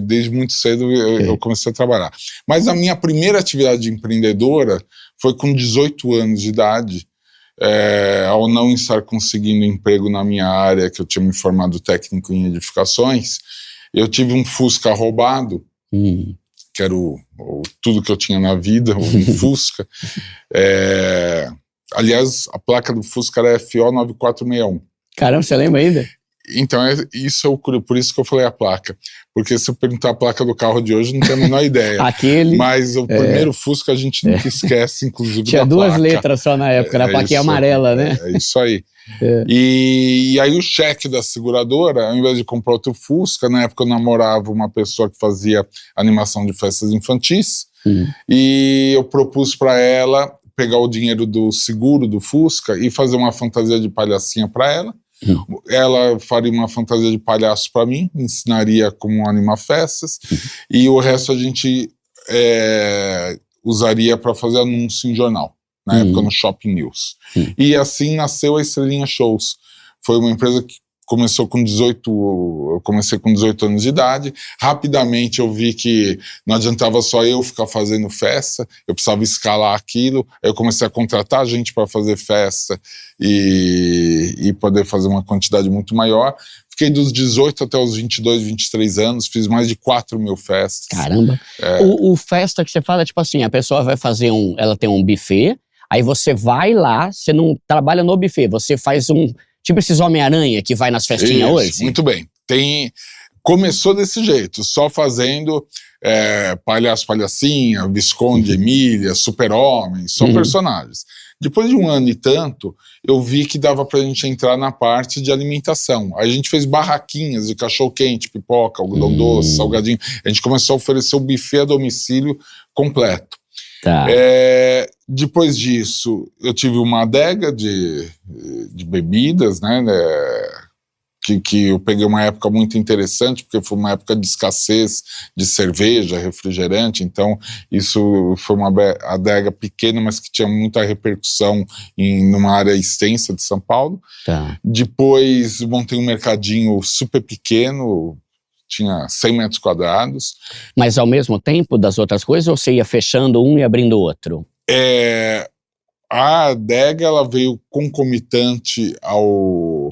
Desde muito cedo eu comecei a trabalhar. Mas a minha primeira atividade empreendedora foi com 18 anos de idade, ao não estar conseguindo emprego na minha área, que eu tinha me formado técnico em edificações, eu tive um Fusca roubado, que era tudo que eu tinha na vida, um Fusca. Aliás, a placa do Fusca era FO 9461. Caramba, você lembra ainda? Então, por isso que eu falei a placa. Porque se eu perguntar a placa do carro de hoje, não tenho a menor ideia. Mas o primeiro Fusca a gente nunca esquece, inclusive, tinha da placa. Tinha 2 letras só na época, na plaquinha amarela, né? É isso aí. E aí o cheque da seguradora, ao invés de comprar outro Fusca, na época eu namorava uma pessoa que fazia animação de festas infantis, e eu propus para ela pegar o dinheiro do seguro do Fusca e fazer uma fantasia de palhacinha para ela. Ela faria uma fantasia de palhaço para mim, ensinaria como animar festas, e o resto a gente usaria para fazer anúncio em jornal, na época no Shopping News. E assim nasceu a Estrelinha Shows. Foi uma empresa que começou com 18, eu comecei com 18 anos de idade. Rapidamente eu vi que não adiantava só eu ficar fazendo festa, eu precisava escalar aquilo. Aí eu comecei a contratar gente para fazer festa e poder fazer uma quantidade muito maior. Fiquei dos 18 até os 22, 23 anos, fiz mais de 4.000 festas. Caramba! O festa que você fala, tipo assim, a pessoa vai fazer ela tem um buffet, aí você vai lá, você não trabalha no buffet, você faz tipo esses Homem-Aranha que vai nas festinhas hoje? Muito bem. Começou desse jeito, só fazendo palhaço, palhacinha, Visconde, Emília, Super-Homem, só personagens. Depois de 1 ano e tanto, eu vi que dava pra gente entrar na parte de alimentação. Aí a gente fez barraquinhas de cachorro-quente, pipoca, algodão doce, salgadinho. A gente começou a oferecer o buffet a domicílio completo. Tá. Depois disso, eu tive uma adega de bebidas, né, que eu peguei uma época muito interessante, porque foi uma época de escassez de cerveja, refrigerante, então isso foi uma adega pequena, mas que tinha muita repercussão numa área extensa de São Paulo. Tá. Depois montei um mercadinho super pequeno, tinha 100 metros quadrados. Mas ao mesmo tempo das outras coisas, ou você ia fechando um e abrindo outro? A adega, ela veio concomitante ao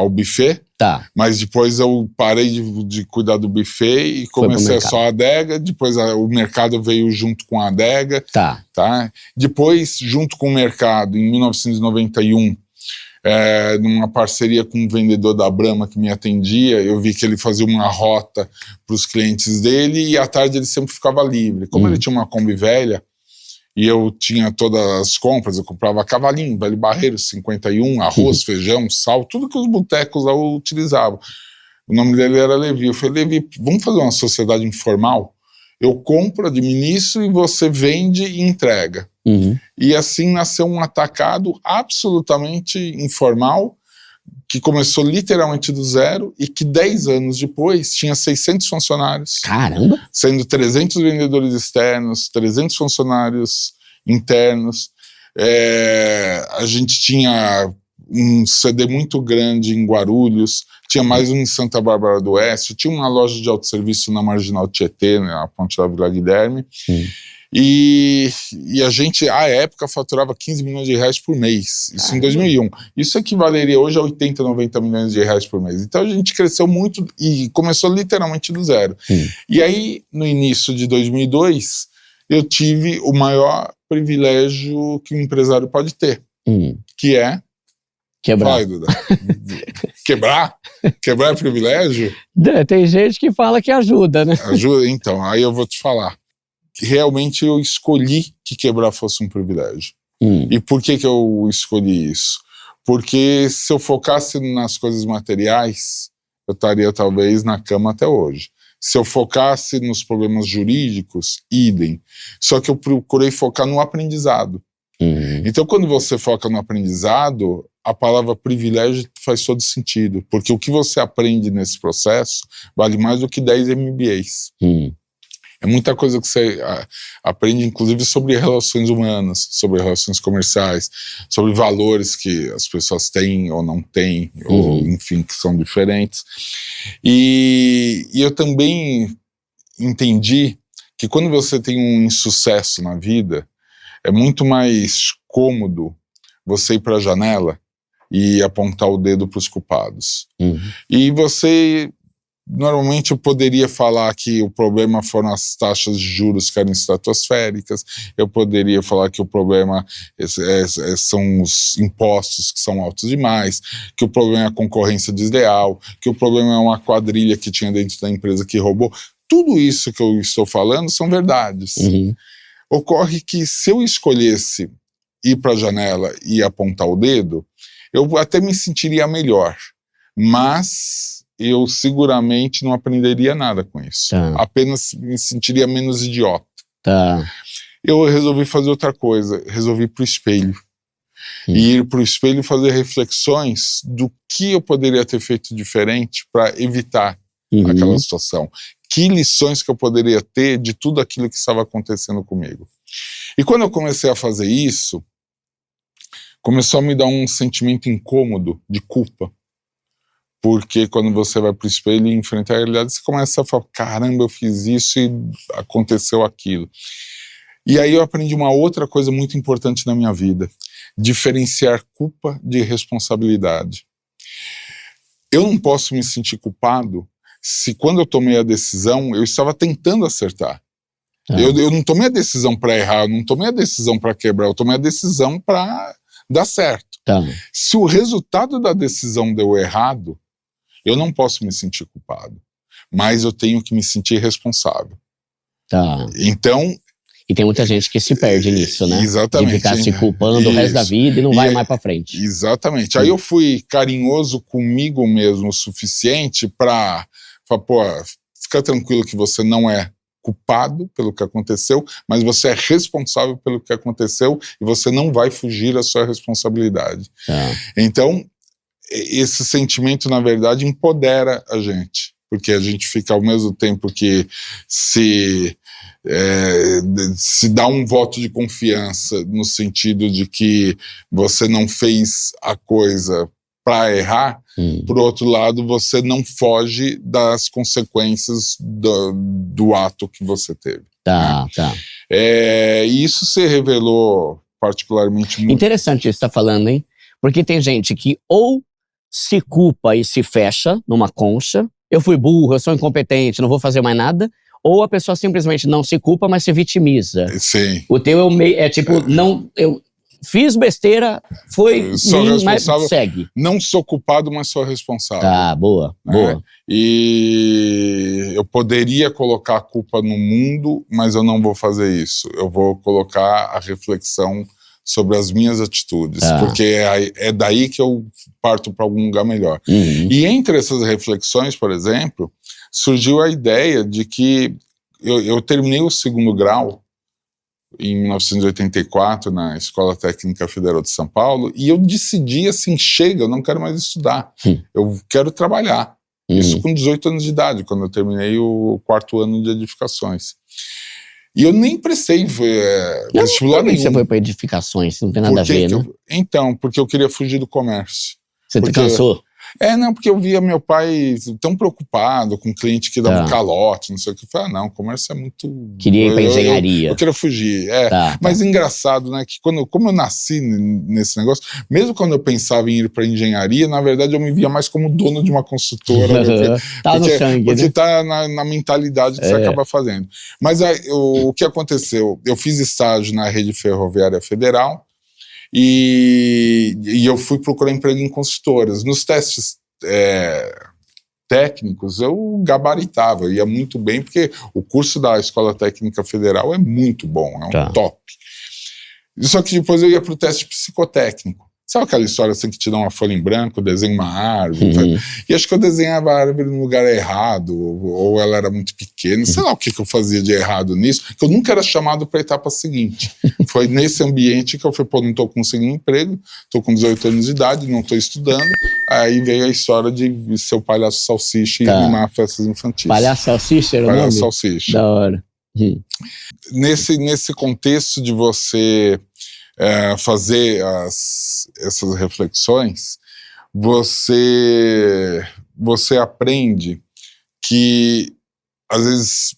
buffet, tá. Mas depois eu parei de cuidar do buffet e comecei só a adega, depois o mercado veio junto com a adega. Tá. Depois, junto com o mercado, em 1991, numa parceria com um vendedor da Brahma que me atendia, eu vi que ele fazia uma rota para os clientes dele e à tarde ele sempre ficava livre. Como ele tinha uma Kombi velha e eu tinha todas as compras, eu comprava cavalinho, velho barreiro, 51, arroz, feijão, sal, tudo que os botecos lá utilizavam. O nome dele era Levi. Eu falei, Levi, vamos fazer uma sociedade informal? Eu compro, administro e você vende e entrega. E assim nasceu um atacado absolutamente informal, que começou literalmente do zero e que 10 anos depois tinha 600 funcionários. Caramba! Sendo 300 vendedores externos, 300 funcionários internos. A gente tinha um CD muito grande em Guarulhos, tinha mais um em Santa Bárbara do Oeste, tinha uma loja de autosserviço na Marginal Tietê, na Ponte da Vila Guilherme. E a gente, à época, faturava 15 milhões de reais por mês, isso em 2001. Isso equivaleria hoje a 80, 90 milhões de reais por mês. Então a gente cresceu muito e começou literalmente do zero. E aí, no início de 2002, eu tive o maior privilégio que um empresário pode ter, que é... Quebrar. Vai, Duda. Quebrar? Quebrar é privilégio? Tem gente que fala que ajuda, né? Ajuda? Então, aí eu vou te falar. Realmente eu escolhi que quebrar fosse um privilégio. E por que eu escolhi isso? Porque se eu focasse nas coisas materiais, eu estaria talvez na cama até hoje. Se eu focasse nos problemas jurídicos, idem. Só que eu procurei focar no aprendizado. Então quando você foca no aprendizado, a palavra privilégio faz todo sentido. Porque o que você aprende nesse processo vale mais do que 10 MBAs. É muita coisa que você aprende, inclusive sobre relações humanas, sobre relações comerciais, sobre valores que as pessoas têm ou não têm, ou enfim, que são diferentes. E eu também entendi que quando você tem um insucesso na vida, é muito mais cômodo você ir para a janela e apontar o dedo para os culpados. E você, normalmente eu poderia falar que o problema foram as taxas de juros que eram estratosféricas, eu poderia falar que o problema são os impostos que são altos demais, que o problema é a concorrência desleal, que o problema é uma quadrilha que tinha dentro da empresa que roubou. Tudo isso que eu estou falando são verdades. Ocorre que se eu escolhesse ir para a janela e apontar o dedo, eu até me sentiria melhor, mas eu seguramente não aprenderia nada com isso. Apenas me sentiria menos idiota. Eu resolvi fazer outra coisa, resolvi ir para o espelho. E ir para o espelho e fazer reflexões do que eu poderia ter feito diferente para evitar aquela situação. Que lições que eu poderia ter de tudo aquilo que estava acontecendo comigo. E quando eu comecei a fazer isso, começou a me dar um sentimento incômodo de culpa. Porque quando você vai para o espelho e enfrentar a realidade, você começa a falar, caramba, eu fiz isso e aconteceu aquilo. E aí eu aprendi uma outra coisa muito importante na minha vida, diferenciar culpa de responsabilidade. Eu não posso me sentir culpado se quando eu tomei a decisão, eu estava tentando acertar. Eu não tomei a decisão para errar, eu não tomei a decisão para quebrar, eu tomei a decisão para dar certo. Se o resultado da decisão deu errado, eu não posso me sentir culpado, mas eu tenho que me sentir responsável. Então... E tem muita gente que se perde nisso, né? Exatamente. De ficar se culpando o resto da vida e não vai mais pra frente. Exatamente. Aí eu fui carinhoso comigo mesmo o suficiente para falar, pô, fica tranquilo que você não é culpado pelo que aconteceu, mas você é responsável pelo que aconteceu e você não vai fugir da sua responsabilidade. Então, esse sentimento, na verdade, empodera a gente, porque a gente fica ao mesmo tempo que se dá um voto de confiança no sentido de que você não fez a coisa para errar, por outro lado, você não foge das consequências do ato que você teve. E isso se revelou particularmente muito... Interessante isso que você está falando, hein? Porque tem gente que ou se culpa e se fecha numa concha, eu fui burro, eu sou incompetente, não vou fazer mais nada, ou a pessoa simplesmente não se culpa, mas se vitimiza. Sim. O teu não, eu fiz besteira, foi mim, mas segue. Não sou culpado, mas sou responsável. Boa. E eu poderia colocar a culpa no mundo, mas eu não vou fazer isso. Eu vou colocar a reflexão sobre as minhas atitudes, porque é daí que eu parto para algum lugar melhor. E entre essas reflexões, por exemplo, surgiu a ideia de que eu terminei o segundo grau em 1984 na Escola Técnica Federal de São Paulo e eu decidi assim, chega, eu não quero mais estudar, eu quero trabalhar. Isso com 18 anos de idade, quando eu terminei o 4º ano de edificações. E eu nem prestei vestibular nenhum. Você foi para edificações, não tem nada a ver, né? Então, porque eu queria fugir do comércio. Você te cansou? Não, porque eu via meu pai tão preocupado com cliente que dava um calote, não sei o que. Eu falei, não, o comércio é muito... Queria ir pra engenharia. Eu queria fugir, Mas engraçado, né, que como eu nasci nesse negócio, mesmo quando eu pensava em ir pra engenharia, na verdade eu me via mais como dono de uma consultora. Tá no sangue, porque né? Tá na mentalidade que você acaba fazendo. Mas o que aconteceu? Eu fiz estágio na Rede Ferroviária Federal, e eu fui procurar emprego em consultoras. Nos testes técnicos eu gabaritava, eu ia muito bem, porque o curso da Escola Técnica Federal é muito bom, é um top. Só que depois eu ia para o teste psicotécnico. Sabe aquela história assim que te dá uma folha em branco, desenha uma árvore? E acho que eu desenhava a árvore no lugar errado, ou ela era muito pequena, sei lá o que eu fazia de errado nisso, que eu nunca era chamado para a etapa seguinte. Foi nesse ambiente que eu falei, pô, não estou conseguindo emprego, estou com 18 anos de idade, não estou estudando. Aí veio a história de ser o palhaço salsicha e animar festas infantis. Palhaço salsicha era o nome? Palhaço salsicha. Da hora. Nesse contexto de você fazer essas reflexões, você aprende que, às vezes,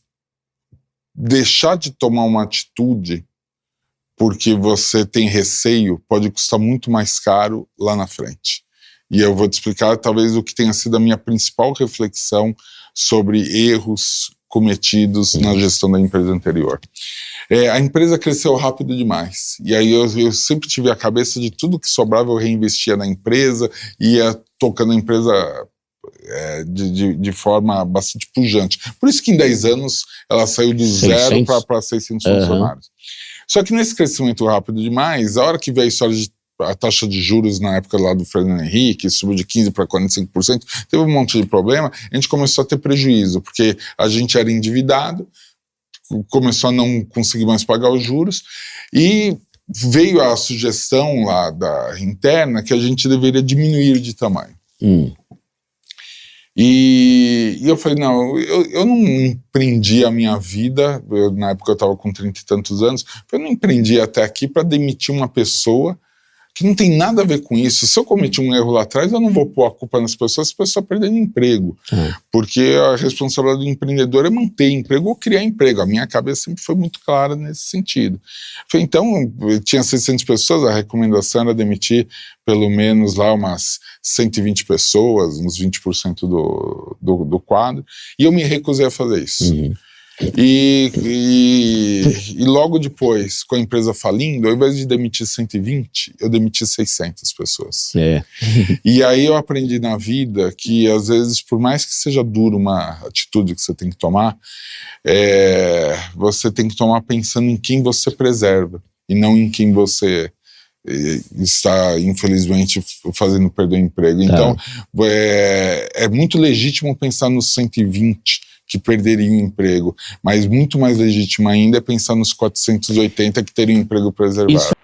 deixar de tomar uma atitude porque você tem receio pode custar muito mais caro lá na frente. E eu vou te explicar talvez o que tenha sido a minha principal reflexão sobre erros cometidos na gestão da empresa anterior. A empresa cresceu rápido demais, e aí eu sempre tive a cabeça de tudo que sobrava eu reinvestia na empresa, ia tocando a empresa de forma bastante pujante. Por isso que em 10 anos ela saiu do 0 para 600 funcionários. Só que nesse crescimento rápido demais, a hora que veio a história de a taxa de juros na época lá do Fernando Henrique, subiu de 15% para 45%, teve um monte de problema, a gente começou a ter prejuízo, porque a gente era endividado, começou a não conseguir mais pagar os juros, e veio a sugestão lá da interna que a gente deveria diminuir de tamanho. E eu falei, não, eu não empreendi a minha vida, na época eu estava com 30 e tantos anos, eu não empreendi até aqui para demitir uma pessoa que não tem nada a ver com isso. Se eu cometi um erro lá atrás, eu não vou pôr a culpa nas pessoas, as pessoas perdendo emprego. Porque a responsabilidade do empreendedor é manter emprego ou criar emprego. A minha cabeça sempre foi muito clara nesse sentido. Então, tinha 600 pessoas, a recomendação era demitir pelo menos lá umas 120 pessoas, uns 20% do quadro, e eu me recusei a fazer isso. E logo depois, com a empresa falindo, ao invés de demitir 120, eu demiti 600 pessoas. E aí eu aprendi na vida que, às vezes, por mais que seja duro uma atitude que você tem que tomar, você tem que tomar pensando em quem você preserva, e não em quem você está, infelizmente, fazendo perder o emprego. Então, é muito legítimo pensar nos 120 que perderiam o emprego, mas muito mais legítimo ainda é pensar nos 480 que teriam emprego preservado.